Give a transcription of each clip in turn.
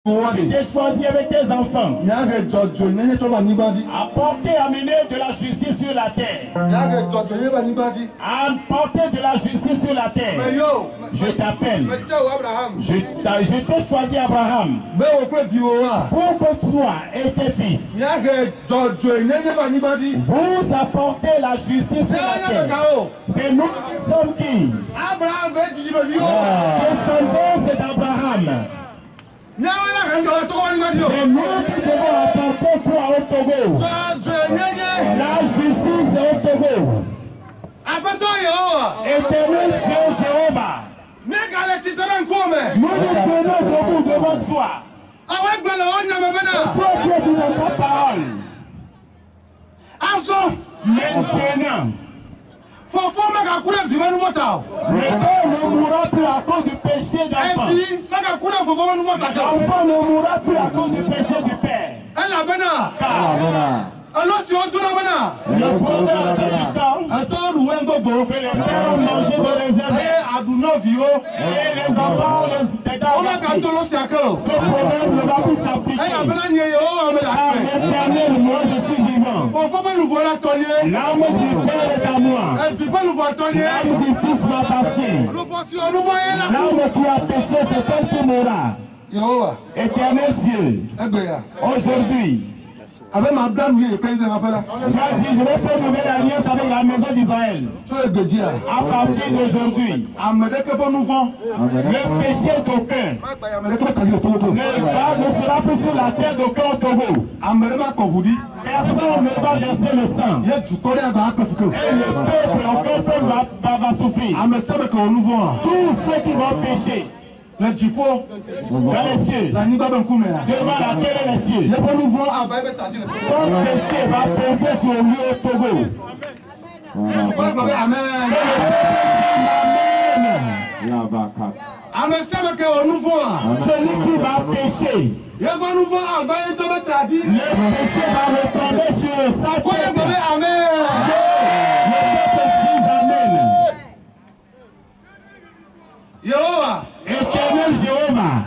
T'es choisi avec tes enfants. Apporter, amener de la justice sur la terre. Apporter de la justice sur la terre. Je t'appelle. Je t'ai choisi Abraham. Pour que toi et tes fils. Vous apportez la justice sur la terre. C'est nous qui sommes qui? Descendance d'Abraham. C'est nous qui devons apporter quoi au Togo? La justice au Togo. Éternel Dieu Jéhovah. Nous nous tenons debout devant toi. Toi qui es dans ta parole. Maintenant. Le père ne mourra plus à cause du péché d'enfant. L'enfant ne mourra plus à cause du péché du père. Alors si on tourne maintenant, le sauveur du temps, que les pères ont mangé de réserve, et les enfants, les détails, ce problème ne va plus s'appliquer. Éternel, moi je suis vivant. L'âme du père est à moi. L'âme du fils m'appartient. L'âme qui a séché, c'est elle qui mourra. Éternel Dieu, aujourd'hui, avec ma blâme, oui, le président m'appelle là. Je vais faire une nouvelle alliance avec la maison d'Israël. À partir d'aujourd'hui, le péché d'aucun ne sera plus sur la terre d'aucun au Togo. Personne ne va verser le sang. Et le peuple, aucun peuple va souffrir. Tous ceux qui vont pécher dans les cieux, devant la terre et les cieux, son péché va peser sur lui au Togo. Amen. Celui qui va pécher, le péché va retomber sur sa tête. Amen. Éternel Jéhovah,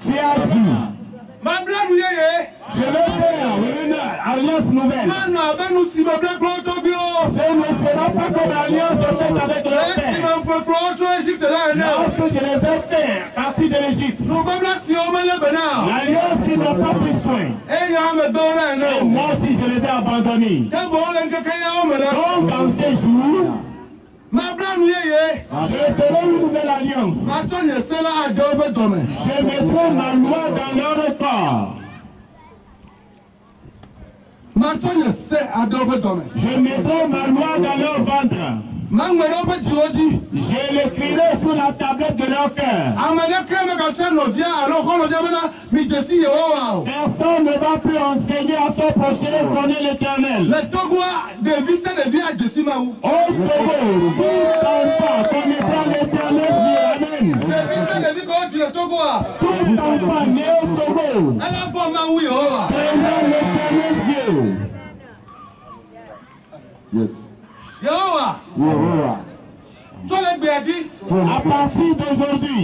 tu as dit, je vais faire une alliance nouvelle. Ce ne sera pas comme l'alliance faite avec le père. Lorsque je les ai fait partir de l'Égypte, l'alliance qui n'a pas pris soin. Et moi aussi je les ai abandonnés. Donc en ces jours, je ferai une nouvelle alliance. Je mettrai ma loi dans leur corps. Je mettrai ma loi dans leur ventre. Je l'écrirai sur la tablette de leur cœur. Personne ne va plus enseigner à son prochain de connaître l'Éternel. Au Togo, tout enfant connaîtra l'Éternel Dieu. Amen. Tout enfant né au Togo connaîtra l'Éternel Dieu. Yes. À partir d'aujourd'hui,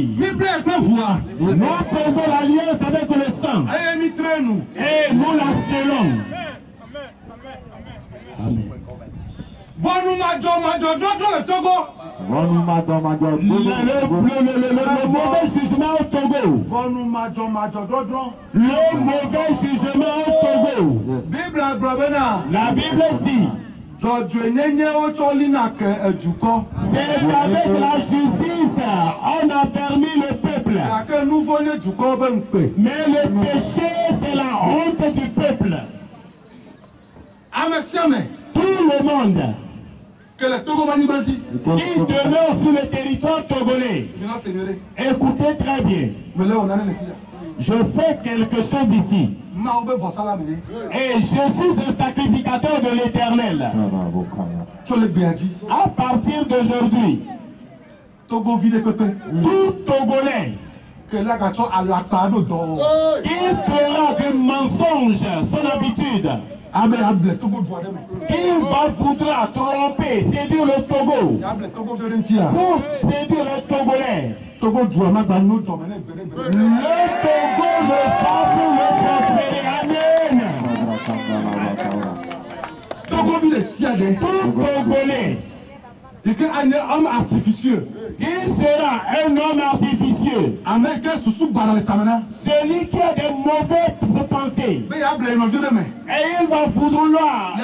nous faisons l'alliance avec le sang et nous la scellons. Le mauvais jugement au Togo. Le mauvais jugement au Togo. La Bible dit, c'est avec la justice on a fermé le peuple. Mais le péché, c'est la honte du peuple. Tout le monde qui demeure sur le territoire togolais, écoutez très bien. Je fais quelque chose ici. Et je suis un sacrificateur de l'Éternel. À partir d'aujourd'hui, tout Togolais qui fera du mensonge son habitude, qui voudra tromper, séduire le Togo, pour séduire les Togolais, Togo, le Togo, le Togo, le Togolais. Il est un homme artificieux. Il sera un homme artificieux. Celui qui a des mauvaises pensées. Et il va vouloir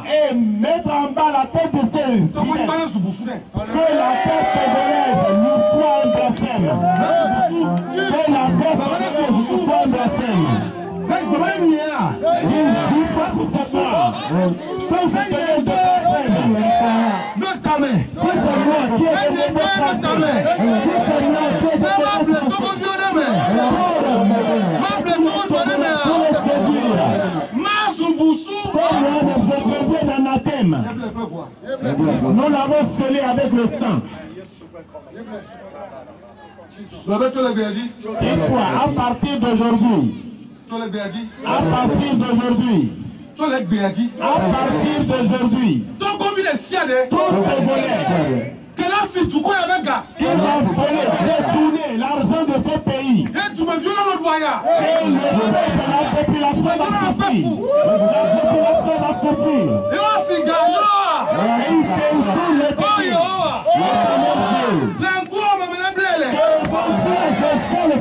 et mettre en bas la tête de ceux que la tête togolaise nous soit un blasphème. Que la tête togolaise nous soit un blasphème. Nous l'avons scellé avec le sang. À partir d'aujourd'hui, à partir d'aujourd'hui, tout Togolais, il va voler, détourner l'argent de ce pays. Et le de la population va souffrir. La population va souffrir.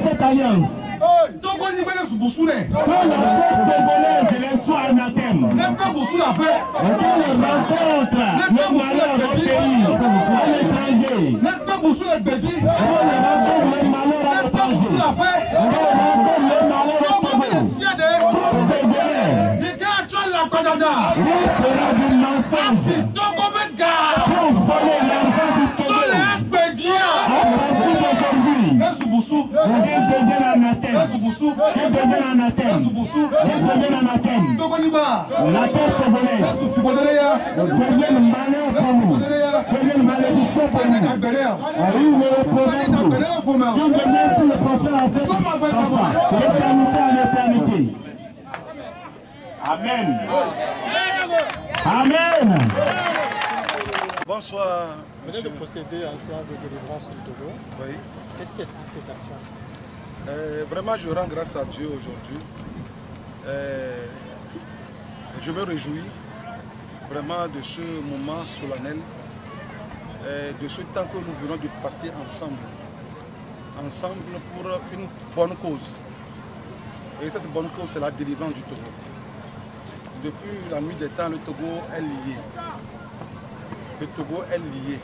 Cette alliance. Que la tête congolaise soit anathème. Que les rencontres, le malheur au pays, à l'étranger. Que les rencontres, le malheur à l'étranger. Que les rencontres, le malheur au Togo. Il sera du mensonge. Pour voler l'argent du Togo. Amen. Amen. Bonsoir. Monsieur le procédé à un séance de délivrance du Togo. Oui. Qu'est-ce qui explique cette action? Vraiment, je rends grâce à Dieu aujourd'hui. Je me réjouis vraiment de ce moment solennel, de ce temps que nous venons de passer ensemble pour une bonne cause. Et cette bonne cause, c'est la délivrance du Togo. Depuis la nuit des temps, le Togo est lié. Le Togo est lié.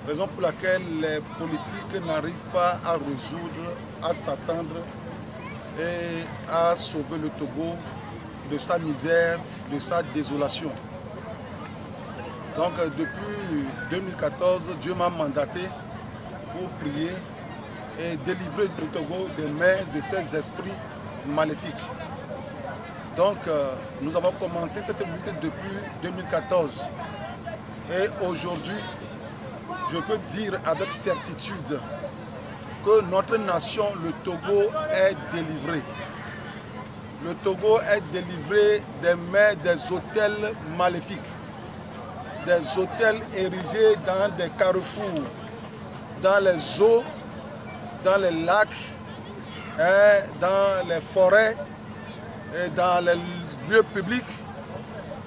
Raison pour laquelle les politiques n'arrivent pas à résoudre, à s'attendre et à sauver le Togo de sa misère, de sa désolation. Donc depuis 2014, Dieu m'a mandaté pour prier et délivrer le Togo des mains de ces esprits maléfiques. Donc nous avons commencé cette lutte depuis 2014. Et aujourd'hui, je peux dire avec certitude que notre nation, le Togo, est délivrée. Le Togo est délivré des mains des hôtels maléfiques. Des hôtels érigés dans des carrefours, dans les eaux, dans les lacs, dans les forêts et dans les lieux publics.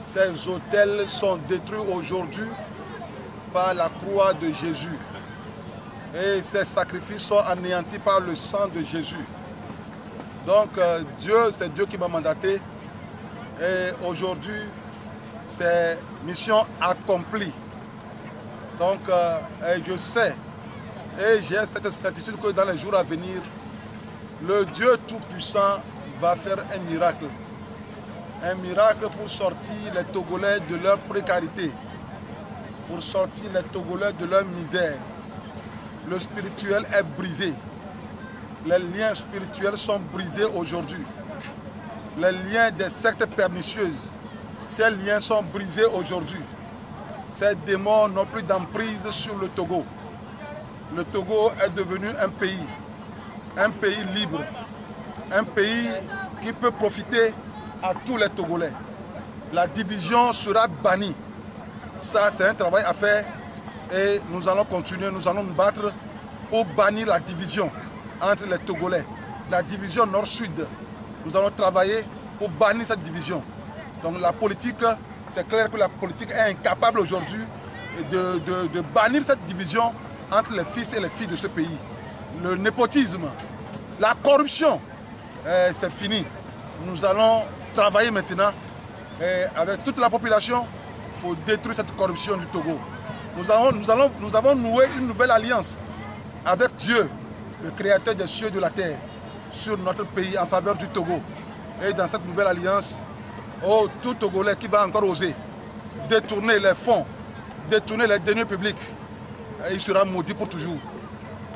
Ces hôtels sont détruits aujourd'hui par la croix de Jésus. Et ces sacrifices sont anéantis par le sang de Jésus. Donc c'est Dieu qui m'a mandaté. Et aujourd'hui, c'est mission accomplie. Donc je sais et j'ai cette certitude que dans les jours à venir, le Dieu Tout-Puissant va faire un miracle. Un miracle pour sortir les Togolais de leur précarité, pour sortir les Togolais de leur misère. Le spirituel est brisé. Les liens spirituels sont brisés aujourd'hui. Les liens des sectes pernicieuses, ces liens sont brisés aujourd'hui. Ces démons n'ont plus d'emprise sur le Togo. Le Togo est devenu un pays libre, un pays qui peut profiter à tous les Togolais. La division sera bannie. Ça, c'est un travail à faire et nous allons continuer, nous allons nous battre pour bannir la division entre les Togolais. La division nord-sud, nous allons travailler pour bannir cette division. Donc la politique, c'est clair que la politique est incapable aujourd'hui de bannir cette division entre les fils et les filles de ce pays. Le népotisme, la corruption, c'est fini. Nous allons travailler maintenant avec toute la population pour détruire cette corruption du Togo. Nous avons noué une nouvelle alliance avec Dieu, le créateur des cieux et de la terre, sur notre pays en faveur du Togo. Et dans cette nouvelle alliance, tout Togolais qui va encore oser détourner les fonds, détourner les deniers publics, il sera maudit pour toujours.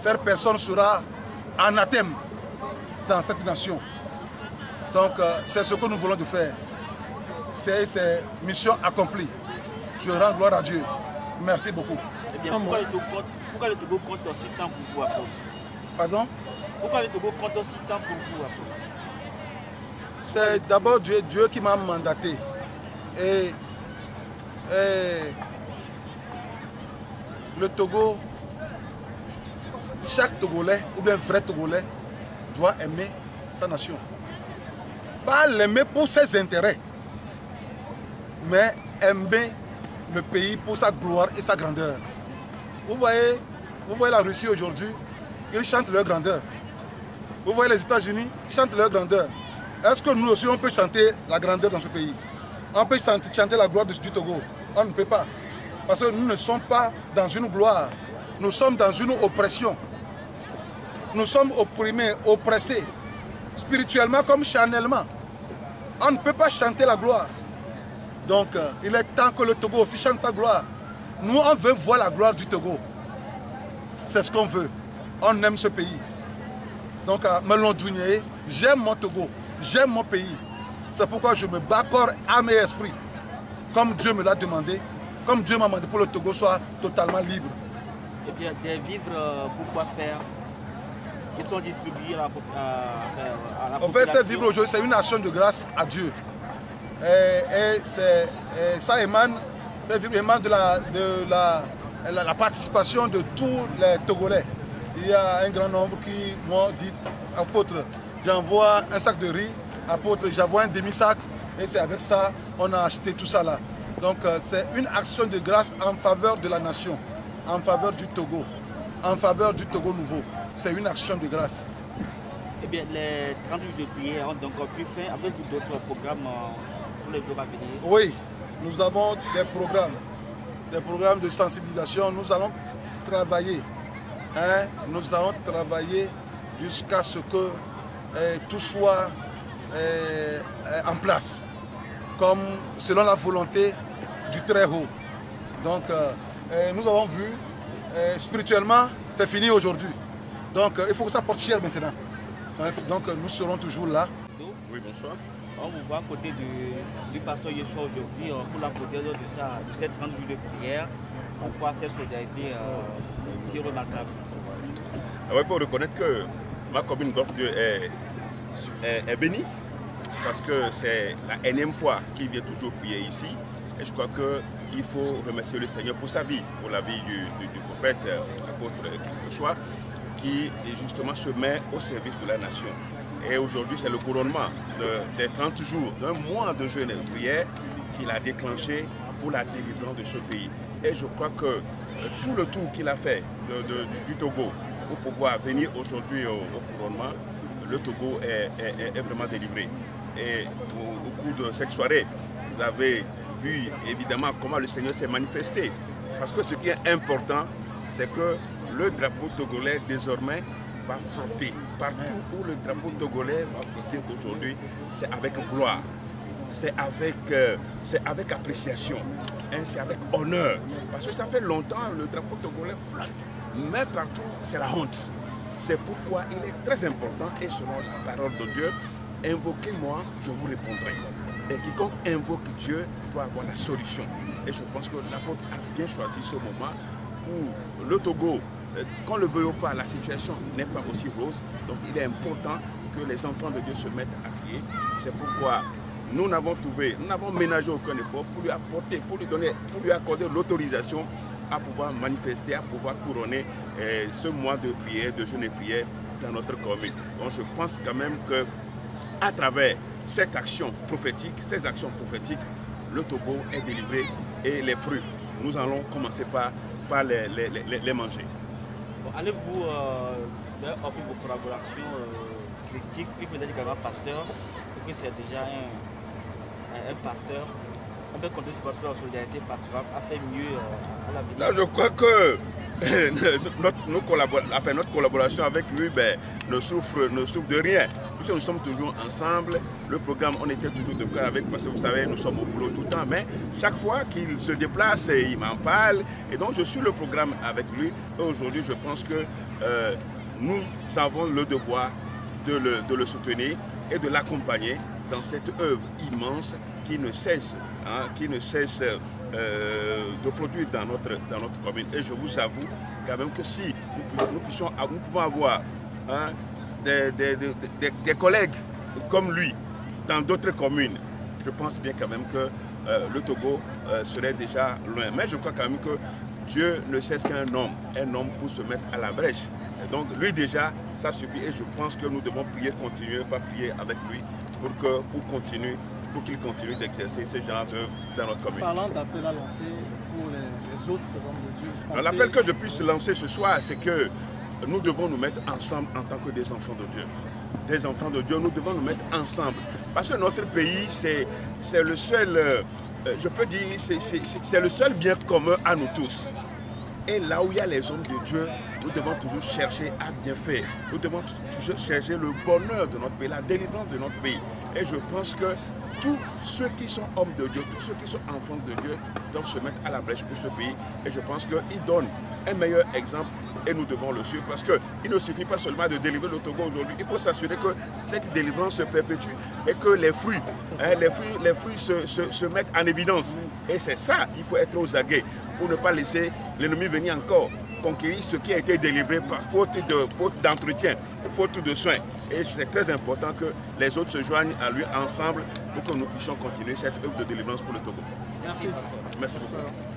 Cette personne sera anathème dans cette nation. Donc c'est ce que nous voulons de faire. C'est mission accomplie. Je rends gloire à Dieu. Merci beaucoup. Eh bien, pourquoi le Togo compte aussi tant pour vous après? Pardon? Pourquoi le Togo compte aussi tant pour vous après? C'est d'abord Dieu qui m'a mandaté. Et le Togo, chaque Togolais, ou bien vrai Togolais, doit aimer sa nation. Pas l'aimer pour ses intérêts, mais aimer le pays pour sa gloire et sa grandeur. Vous voyez la Russie aujourd'hui, ils chantent leur grandeur. Vous voyez les États-Unis, ils chantent leur grandeur. Est-ce que nous aussi on peut chanter la grandeur dans ce pays? On peut chanter la gloire du Togo? On ne peut pas. Parce que nous ne sommes pas dans une gloire. Nous sommes dans une oppression. Nous sommes opprimés, oppressés, spirituellement comme charnellement. On ne peut pas chanter la gloire. Donc, il est temps que le Togo aussi chante sa gloire. Nous, on veut voir la gloire du Togo. C'est ce qu'on veut. On aime ce pays. Donc, Melon Dounié, j'aime mon Togo, j'aime mon pays. C'est pourquoi je me bats corps, âme et esprit. Comme Dieu me l'a demandé, comme Dieu m'a demandé pour que le Togo soit totalement libre. Eh bien, des vivres, pourquoi faire? Ils sont distribués à la population. En fait, ces vivres aujourd'hui, c'est une action de grâce à Dieu. Ça émane de la participation de tous les Togolais. Il y a un grand nombre qui m'ont dit, apôtre, j'envoie un sac de riz, apôtre, j'envoie un demi-sac, et c'est avec ça on a acheté tout ça là. Donc c'est une action de grâce en faveur de la nation, en faveur du Togo, en faveur du Togo nouveau. C'est une action de grâce. Eh bien, les 30 jours de prière ont donc plus fin avec d'autres programmes pour les jours à venir. Oui, nous avons des programmes de sensibilisation. Nous allons travailler. Nous allons travailler jusqu'à ce que tout soit en place, comme selon la volonté du Très-Haut. Donc, nous avons vu, spirituellement, c'est fini aujourd'hui. Donc, il faut que ça porte cher maintenant. Donc, nous serons toujours là. Oui, bonsoir. On vous voit à côté du pasteur Yeshua aujourd'hui pour la prothèse de ces 30 jours de prière. Pourquoi cette solidarité si remarquable? Il faut reconnaître que ma commune Golfe 2 est bénie parce que c'est la énième fois qu'il vient toujours prier ici. Et je crois qu'il faut remercier le Seigneur pour sa vie, pour la vie du prophète, l'apôtre Yeshua, qui justement se met au service de la nation. Et aujourd'hui, c'est le couronnement des 30 jours, d'un mois de jeûne et de prière qu'il a déclenché pour la délivrance de ce pays. Et je crois que tout le tour qu'il a fait du Togo pour pouvoir venir aujourd'hui au couronnement, le Togo est vraiment délivré. Et au cours de cette soirée, vous avez vu évidemment comment le Seigneur s'est manifesté. Parce que ce qui est important, c'est que le drapeau togolais désormais va flotter. Partout où le drapeau togolais va flotter aujourd'hui, c'est avec gloire, c'est avec appréciation, c'est avec honneur. Parce que ça fait longtemps que le drapeau togolais flotte. Mais partout, c'est la honte. C'est pourquoi il est très important, et selon la parole de Dieu, invoquez-moi, je vous répondrai. Et quiconque invoque Dieu doit avoir la solution. Et je pense que l'apôtre a bien choisi ce moment où le Togo, qu'on le veuille ou pas, la situation n'est pas aussi rose. Donc il est important que les enfants de Dieu se mettent à prier. C'est pourquoi nous n'avons ménagé aucun effort pour lui apporter, pour lui accorder l'autorisation à pouvoir manifester, à pouvoir couronner ce mois de prière, de jeûne et prière dans notre commune. Donc je pense quand même que à travers cette action prophétique, ces actions prophétiques, le Togo est délivré et les fruits, nous allons commencer par les manger. Bon, allez-vous offrir vos collaborations christiques, puis vous êtes également pasteur, et que c'est déjà un pasteur. On peut compter sur votre solidarité pastorale à faire mieux à l'avenir. Là, je crois que notre collaboration avec lui ne souffre de rien. Puisque nous sommes toujours ensemble, le programme, on était toujours de cœur avec, parce que vous savez, nous sommes au boulot tout le temps, mais chaque fois qu'il se déplace, il m'en parle, et donc je suis le programme avec lui. Et aujourd'hui, je pense que nous avons le devoir de le soutenir et de l'accompagner dans cette œuvre immense qui ne cesse, de produire dans notre commune. Et je vous avoue quand même que si nous pouvons avoir des collègues comme lui dans d'autres communes, je pense bien quand même que le Togo serait déjà loin. Mais je crois quand même que Dieu ne cesse qu'un homme pour se mettre à la brèche. Et donc lui déjà, ça suffit et je pense que nous devons continuer avec lui pour qu'il continue d'exercer ce genre d'œuvre dans notre commune. Parlant d'appel à lancer pour les autres hommes de Dieu. L'appel que je puisse lancer ce soir, c'est que nous devons nous mettre ensemble en tant que des enfants de Dieu. Des enfants de Dieu, nous devons nous mettre ensemble. Parce que notre pays, c'est le seul, je peux dire, c'est le seul bien commun à nous tous. Et là où il y a les hommes de Dieu, nous devons toujours chercher à bien faire. Nous devons toujours chercher le bonheur de notre pays, la délivrance de notre pays. Et je pense que tous ceux qui sont hommes de Dieu, tous ceux qui sont enfants de Dieu doivent se mettre à la brèche pour ce pays. Et je pense qu'ils donnent un meilleur exemple et nous devons le suivre parce qu'il ne suffit pas seulement de délivrer le Togo aujourd'hui. Il faut s'assurer que cette délivrance se perpétue et que les fruits se mettent en évidence. Et c'est ça, il faut être aux aguets pour ne pas laisser l'ennemi venir encore conquérir ce qui a été délivré par faute d'entretien, faute de soins. Et c'est très important que les autres se joignent à lui ensemble pour que nous puissions continuer cette œuvre de délivrance pour le Togo. Merci. Merci beaucoup.